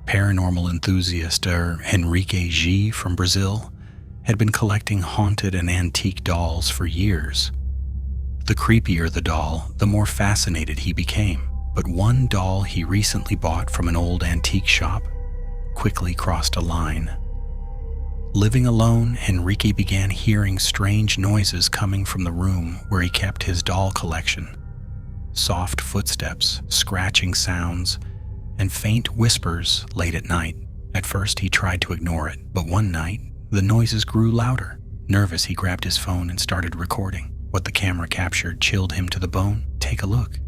paranormal enthusiast Henrique G from Brazil had been collecting haunted and antique dolls for years. The creepier the doll, the more fascinated he became. But one doll he recently bought from an old antique shop quickly crossed a line. Living alone, Henrique began hearing strange noises coming from the room where he kept his doll collection. Soft footsteps, scratching sounds, and faint whispers late at night. At first, he tried to ignore it, but one night, the noises grew louder. Nervous, he grabbed his phone and started recording. What the camera captured chilled him to the bone. Take a look.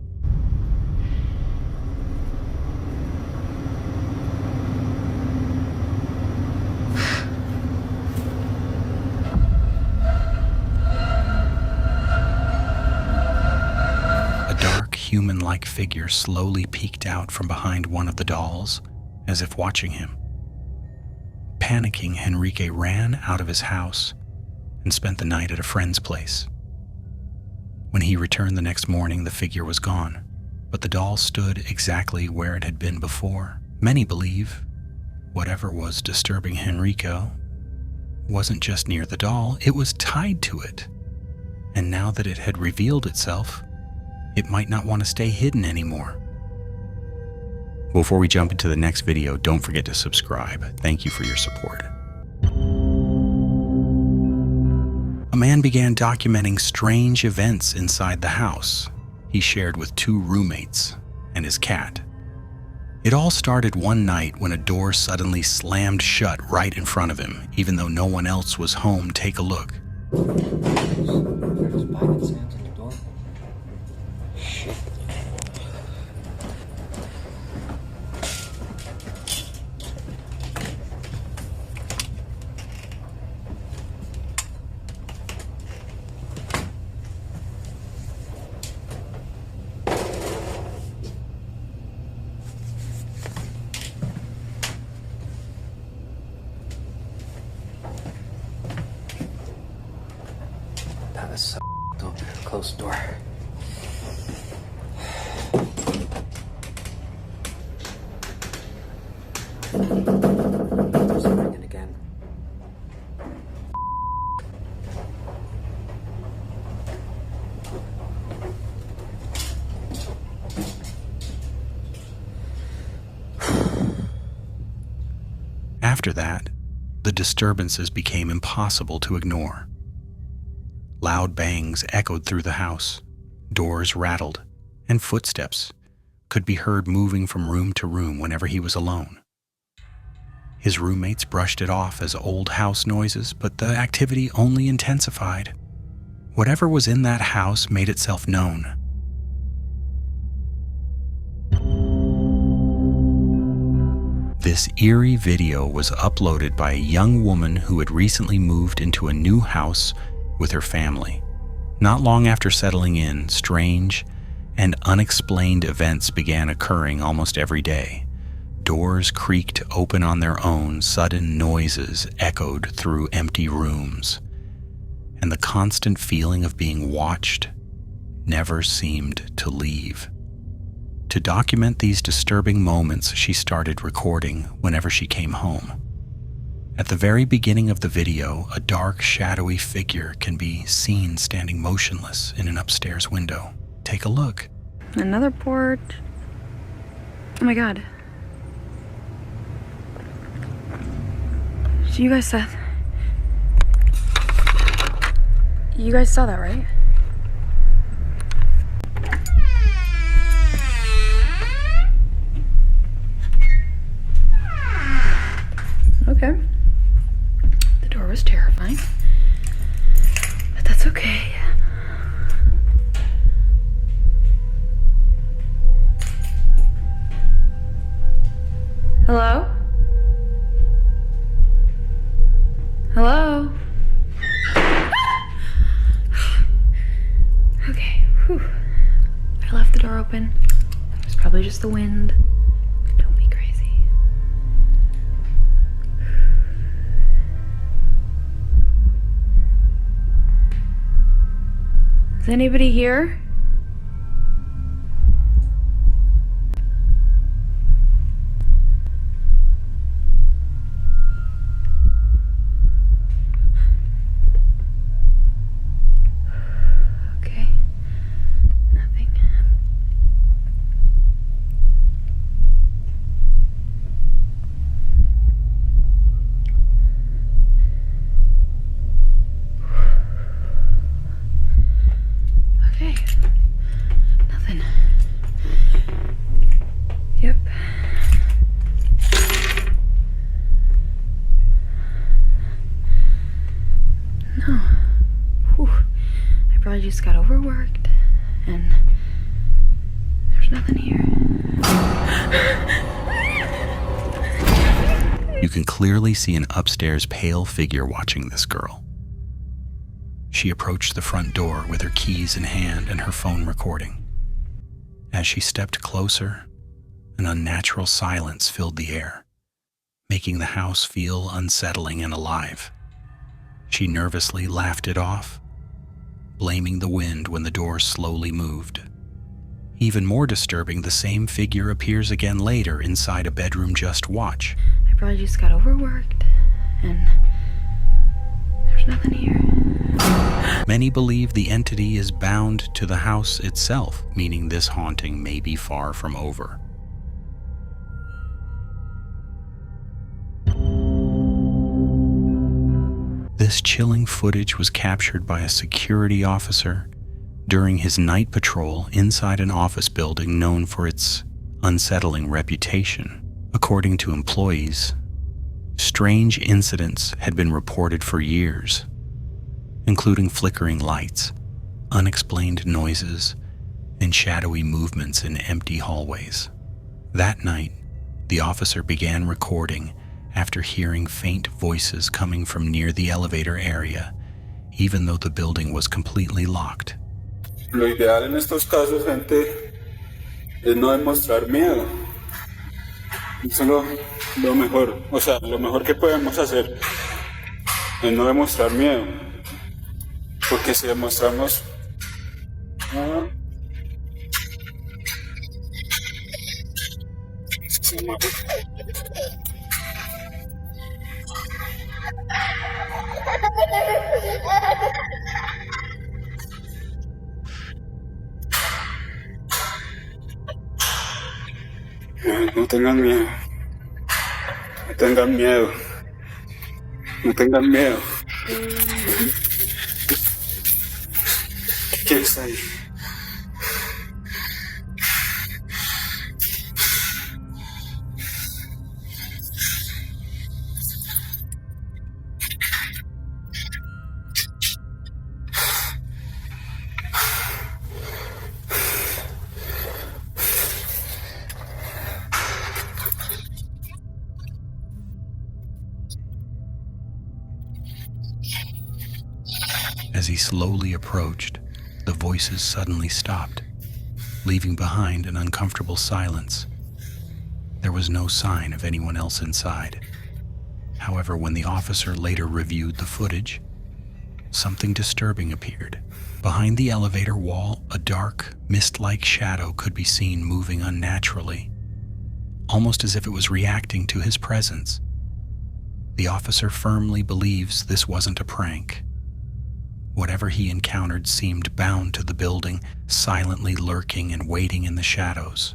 Human-like figure slowly peeked out from behind one of the dolls, as if watching him. Panicking, Henrique ran out of his house and spent the night at a friend's place. When he returned the next morning, the figure was gone, but the doll stood exactly where it had been before. Many believe whatever was disturbing Henrique wasn't just near the doll, it was tied to it. And now that it had revealed itself, it might not want to stay hidden anymore. Before we jump into the next video, don't forget to subscribe. Thank you for your support. A man began documenting strange events inside the house. He shared with 2 roommates and his cat. It all started one night when a door suddenly slammed shut right in front of him, even though no one else was home. Take a look. That was so open. Close the door. It's ringing again. After that, the disturbances became impossible to ignore. Loud bangs echoed through the house, doors rattled, and footsteps could be heard moving from room to room whenever he was alone. His roommates brushed it off as old house noises, but the activity only intensified. Whatever was in that house made itself known. This eerie video was uploaded by a young woman who had recently moved into a new house with her family. Not long after settling in, strange and unexplained events began occurring almost every day. Doors creaked open on their own, sudden noises echoed through empty rooms, and the constant feeling of being watched never seemed to leave. To document these disturbing moments, she started recording whenever she came home. At the very beginning of the video, a dark, shadowy figure can be seen standing motionless in an upstairs window. Take a look. Another port. Oh my god. So you guys saw that, right? Okay. The door was terrifying, but that's okay. Hello? Hello? Okay, whew. I left the door open. It was probably just the wind. Don't be crazy. Is anybody here? just got overworked, and there's nothing here. You can clearly see an upstairs pale figure watching this girl. She approached the front door with her keys in hand and her phone recording. As she stepped closer, an unnatural silence filled the air, making the house feel unsettling and alive. She nervously laughed it off, blaming the wind when the door slowly moved. Even more disturbing, the same figure appears again later inside a bedroom just watch. I probably just got overworked, and there's nothing here. Many believe the entity is bound to the house itself, meaning this haunting may be far from over. This chilling footage was captured by a security officer during his night patrol inside an office building known for its unsettling reputation. According to employees, strange incidents had been reported for years, including flickering lights, unexplained noises, and shadowy movements in empty hallways. That night, the officer began recording after hearing faint voices coming from near the elevator area, even though the building was completely locked. Lo ideal en estos casos, gente, es no demostrar miedo. Eso es lo mejor, o sea, lo mejor que podemos hacer es no demostrar miedo. Porque si demostramos... No tengan miedo. No tengan miedo. No tengan miedo. ¿Qué quieres ahí? As he slowly approached, the voices suddenly stopped, leaving behind an uncomfortable silence. There was no sign of anyone else inside. However, when the officer later reviewed the footage, something disturbing appeared. Behind the elevator wall, a dark, mist-like shadow could be seen moving unnaturally, almost as if it was reacting to his presence. The officer firmly believes this wasn't a prank. Whatever he encountered seemed bound to the building, silently lurking and waiting in the shadows.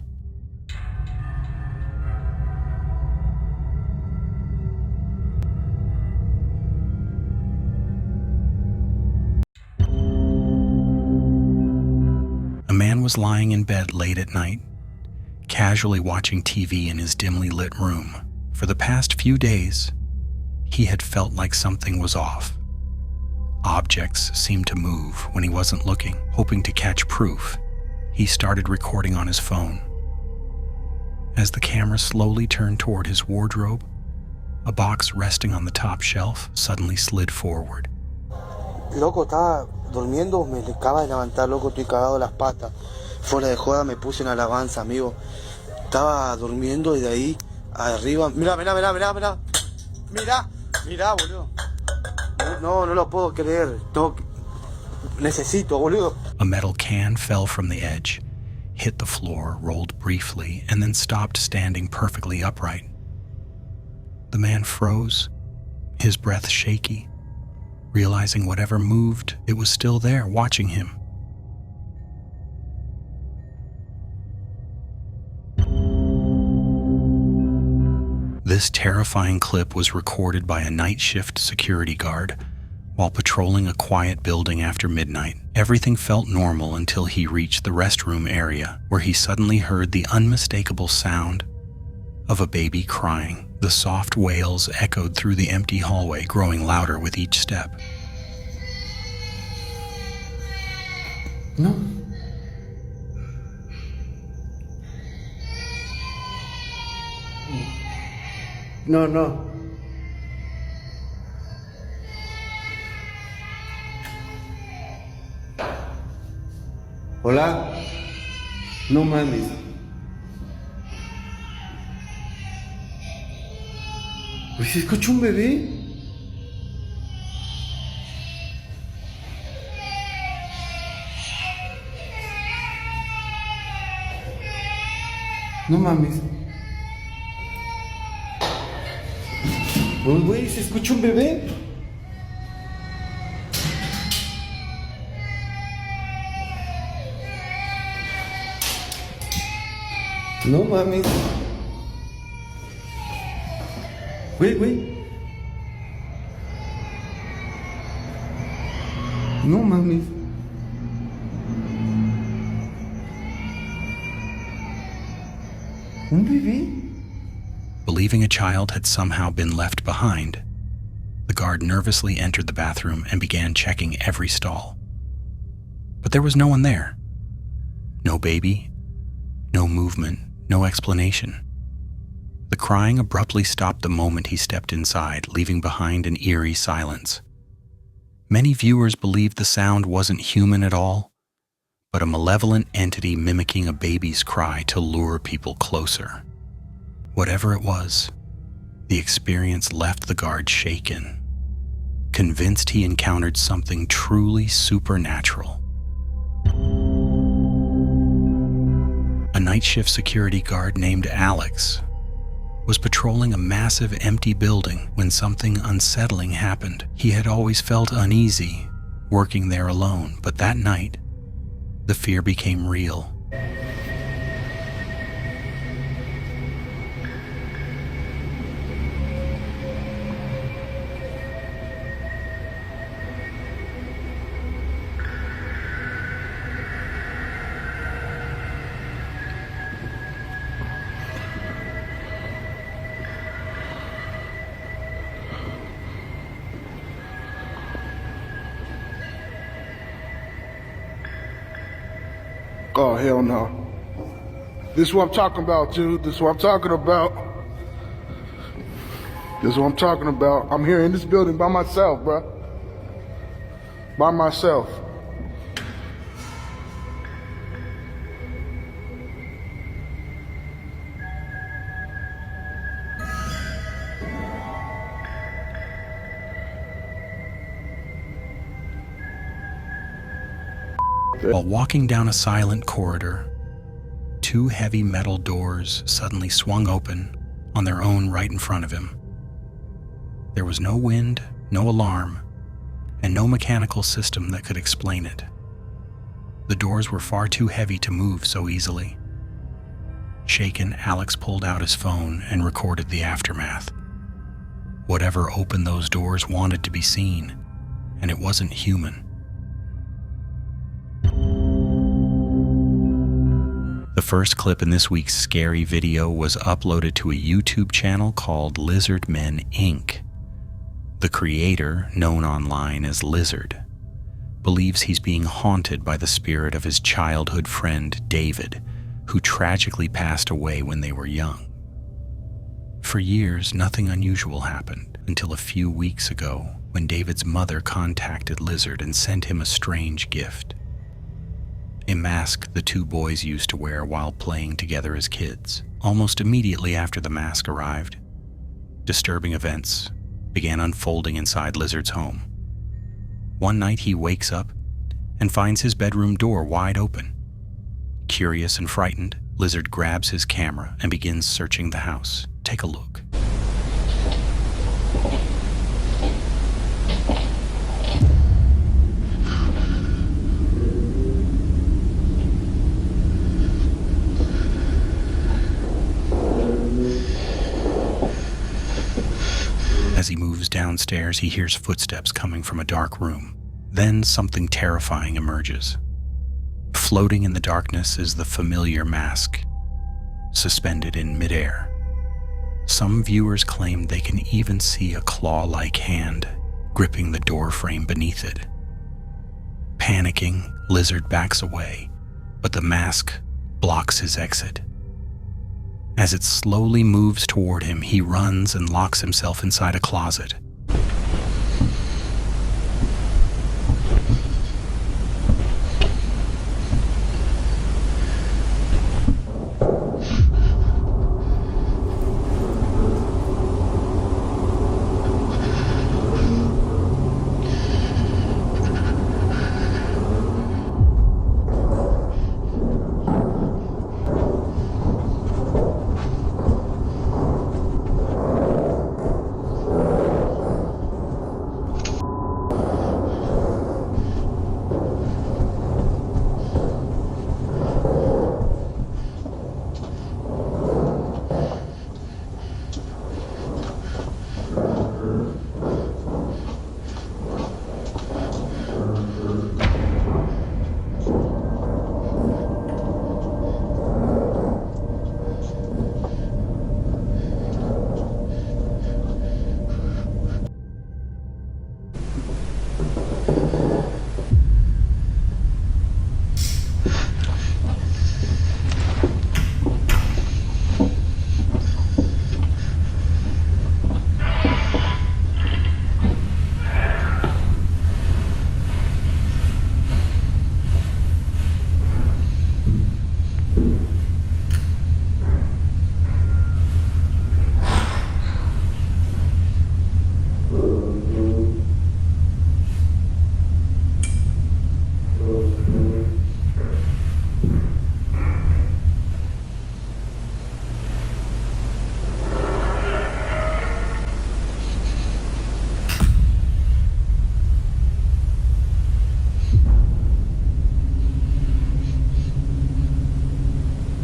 A man was lying in bed late at night, casually watching TV in his dimly lit room. For the past few days, he had felt like something was off. Objects seemed to move when he wasn't looking. Hoping to catch proof, he started recording on his phone. As the camera slowly turned toward his wardrobe, a box resting on the top shelf suddenly slid forward. Loco, estaba durmiendo, me acaba de levantar, loco, estoy cagado de las patas. Fuera de joda me puse en alabanza, amigo. Estaba durmiendo y de ahí arriba... Mirá, boludo. No lo puedo creer. Necesito, boludo. A metal can fell from the edge, hit the floor, rolled briefly, and then stopped standing perfectly upright. The man froze, his breath shaky, realizing whatever moved, it was still there, watching him. This terrifying clip was recorded by a night shift security guard while patrolling a quiet building after midnight. Everything felt normal until he reached the restroom area, where he suddenly heard the unmistakable sound of a baby crying. The soft wails echoed through the empty hallway, growing louder with each step. No. No, no. Hola. No mames. Pues si escucho un bebé. No mames. Pues güey, ¿se escucha un bebé? No mames. Güey. No mames. ¿Un bebé? Believing a child had somehow been left behind, the guard nervously entered the bathroom and began checking every stall. But there was no one there. No baby, no movement, no explanation. The crying abruptly stopped the moment he stepped inside, leaving behind an eerie silence. Many viewers believed the sound wasn't human at all, but a malevolent entity mimicking a baby's cry to lure people closer. Whatever it was, the experience left the guard shaken, convinced he encountered something truly supernatural. A night shift security guard named Alex was patrolling a massive empty building when something unsettling happened. He had always felt uneasy working there alone, but that night, the fear became real. Oh, hell no. This is what I'm talking about, dude. This is what I'm talking about. This is what I'm talking about. I'm here in this building by myself, bro. By myself. While walking down a silent corridor, two heavy metal doors suddenly swung open on their own right in front of him. There was no wind, no alarm, and no mechanical system that could explain it. The doors were far too heavy to move so easily. Shaken, Alex pulled out his phone and recorded the aftermath. Whatever opened those doors wanted to be seen, and it wasn't human. The first clip in this week's scary video was uploaded to a YouTube channel called Lizard Men Inc. The creator, known online as Lizard, believes he's being haunted by the spirit of his childhood friend David, who tragically passed away when they were young. For years, nothing unusual happened until a few weeks ago when David's mother contacted Lizard and sent him a strange gift. A mask the two boys used to wear while playing together as kids. Almost immediately after the mask arrived, disturbing events began unfolding inside Lizard's home. One night he wakes up and finds his bedroom door wide open. Curious and frightened, Lizard grabs his camera and begins searching the house. Take a look. As he moves downstairs, he hears footsteps coming from a dark room. Then something terrifying emerges. Floating in the darkness is the familiar mask, suspended in midair. Some viewers claim they can even see a claw-like hand gripping the door frame beneath it. Panicking, Lizard backs away, but the mask blocks his exit. As it slowly moves toward him, he runs and locks himself inside a closet.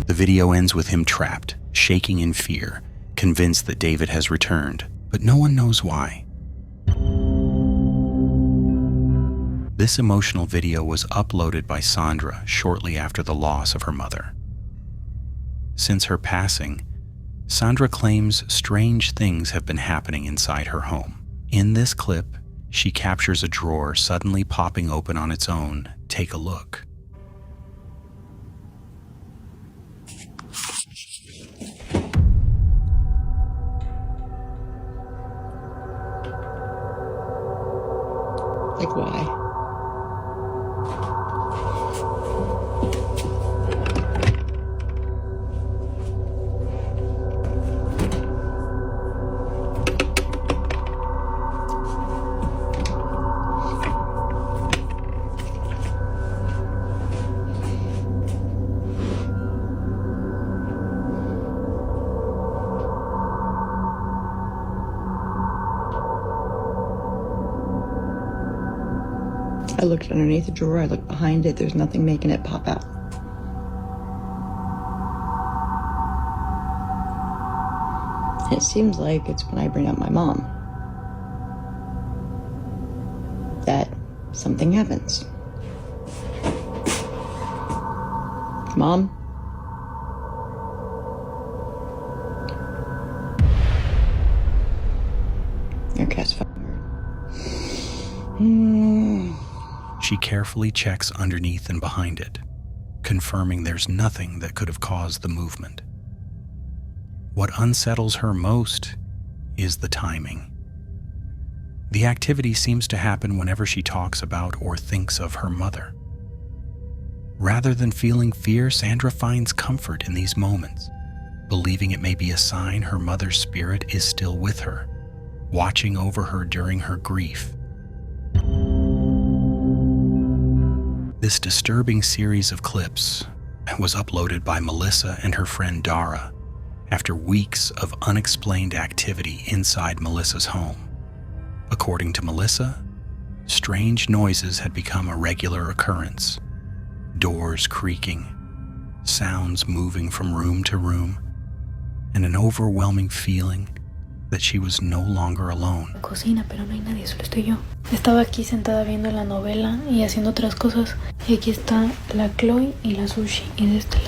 The video ends with him trapped, shaking in fear, convinced that David has returned, but no one knows why. This emotional video was uploaded by Sandra shortly after the loss of her mother. Since her passing, Sandra claims strange things have been happening inside her home. In this clip, she captures a drawer suddenly popping open on its own. Take a look. Like, why? I looked underneath the drawer, I looked behind it, there's nothing making it pop out. And it seems like it's when I bring up my mom that something happens. Mom? Your cat's fucking weird. She carefully checks underneath and behind it, confirming there's nothing that could have caused the movement. What unsettles her most is the timing. The activity seems to happen whenever she talks about or thinks of her mother. Rather than feeling fear, Sandra finds comfort in these moments, believing it may be a sign her mother's spirit is still with her, watching over her during her grief. This disturbing series of clips was uploaded by Melissa and her friend Dara after weeks of unexplained activity inside Melissa's home. According to Melissa, strange noises had become a regular occurrence. Doors creaking, sounds moving from room to room, and an overwhelming feeling that she was no longer alone. Cocina, pero no hay nadie, solo estoy yo. Estaba aquí sentada viendo la novela y haciendo otras cosas. Y aquí está la Chloe y la Sushi. Y de este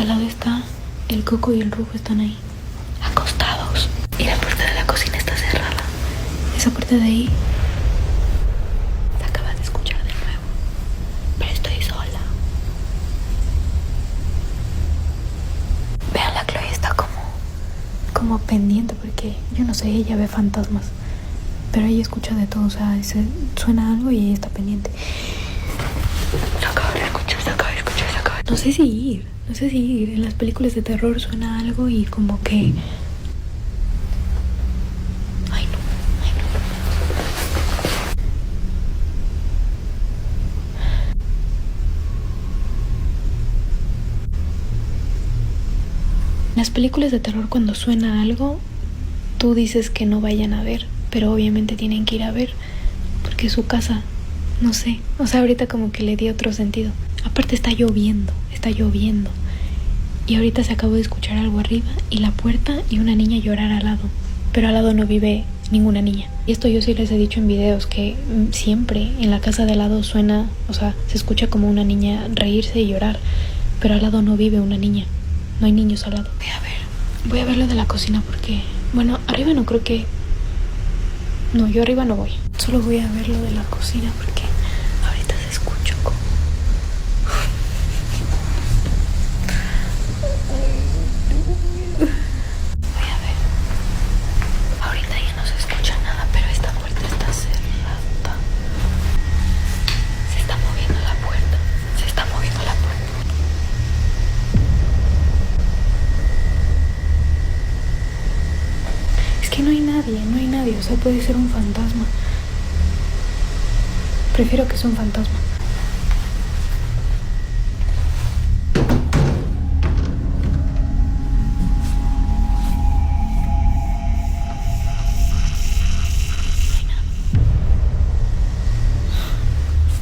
lado está el Coco y el Rufo, están ahí, acostados. Y la puerta de la cocina está cerrada. Esa puerta de ahí se acaba de escuchar de nuevo. como pendiente porque, yo no sé, ella ve fantasmas. Pero ella escucha de todo, o sea, suena algo y ella está pendiente. Se acaba de escuchar. No sé si ir. En las películas de terror suena algo y como que... Ay, no. En las películas de terror cuando suena algo, tú dices que no vayan a ver, pero obviamente tienen que ir a ver porque es su casa. No sé, o sea, ahorita como que le di otro sentido. Aparte está lloviendo. Y ahorita se acabó de escuchar algo arriba y la puerta y una niña llorar al lado. Pero al lado no vive ninguna niña. Y esto yo sí les he dicho en videos, que siempre en la casa de al lado suena, o sea, se escucha como una niña reírse y llorar. Pero al lado no vive una niña. No hay niños al lado. Voy a ver lo de la cocina porque... Bueno, arriba no creo que... No, yo arriba no voy. Solo voy a ver lo de la cocina porque ahorita se escucha como... Voy a ver. Ahorita ya no se escucha nada, pero esta puerta está cerrada. Se está moviendo la puerta. Es que no hay nadie, o sea, puede ser un fantasma. Prefiero que sea un fantasma.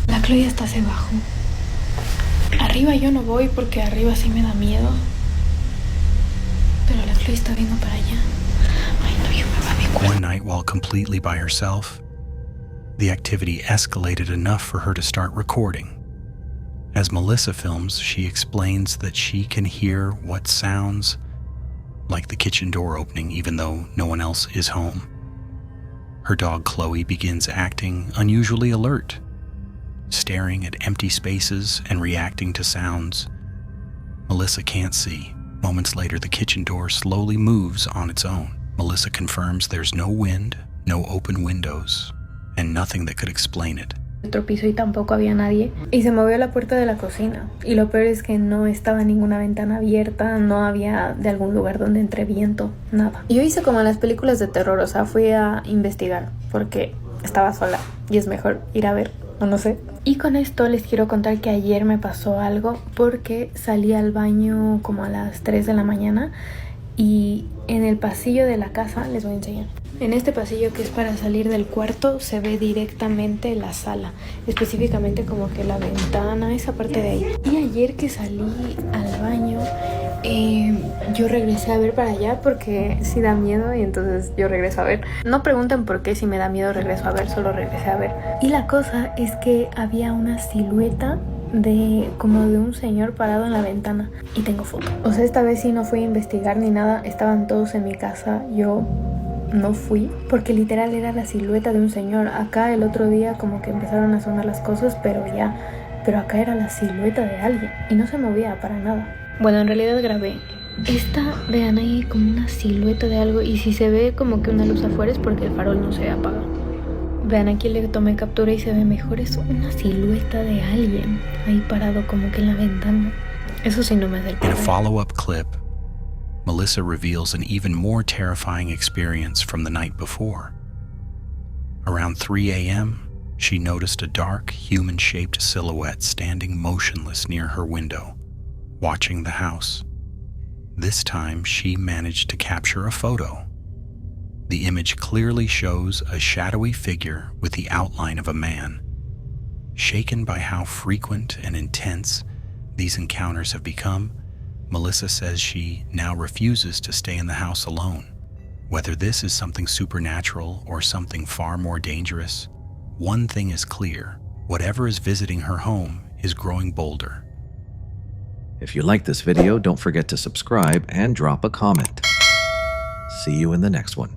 La Chloe hasta se bajó. Arriba yo no voy porque arriba sí me da miedo. Pero la Chloe está viendo para allá. Ay, no, yo me va a mi cuarto. One night, while completely by herself, the activity escalated enough for her to start recording. As Melissa films, she explains that she can hear what sounds like the kitchen door opening even though no one else is home. Her dog Chloe begins acting unusually alert, staring at empty spaces and reacting to sounds Melissa can't see. Moments later, the kitchen door slowly moves on its own. Melissa confirms there's no wind, no open windows, and nothing that could explain it. Otro piso y tampoco había nadie. Y se movió la puerta de la cocina. Y lo peor es que no estaba ninguna ventana abierta, no había de algún lugar donde entre viento, nada. Y yo hice como en las películas de terror, o sea, fui a investigar porque estaba sola y es mejor ir a ver, o no sé. Y con esto les quiero contar que ayer me pasó algo porque salí al baño como a las 3 de la mañana y en el pasillo de la casa, les voy a enseñar. En este pasillo que es para salir del cuarto se ve directamente la sala, específicamente como que la ventana, esa parte de ahí. Y ayer que salí al baño, yo regresé a ver para allá porque sí da miedo y entonces yo regreso a ver. No pregunten por qué, si me da miedo regreso a ver, solo regresé a ver. Y la cosa es que había una silueta como de un señor parado en la ventana y tengo foto. O sea, esta vez sí no fui a investigar ni nada, estaban todos en mi casa, yo no fui porque literal era la silueta de un señor. Acá el otro día como que empezaron a sonar las cosas, pero acá era la silueta de alguien y no se movía para nada. Bueno, en realidad grabé. Vean ahí como una silueta de algo y si se ve como que una luz afuera es porque el farol no se apaga. Vean, aquí le tomé captura y se ve mejor, es una silueta de alguien ahí parado como que en la ventana. Eso sí no me acerco. In a follow-up clip, Melissa reveals an even more terrifying experience from the night before. Around 3 a.m., she noticed a dark, human-shaped silhouette standing motionless near her window, watching the house. This time, she managed to capture a photo. The image clearly shows a shadowy figure with the outline of a man. Shaken by how frequent and intense these encounters have become, Melissa says she now refuses to stay in the house alone. Whether this is something supernatural or something far more dangerous, one thing is clear: whatever is visiting her home is growing bolder. If you like this video, don't forget to subscribe and drop a comment. See you in the next one.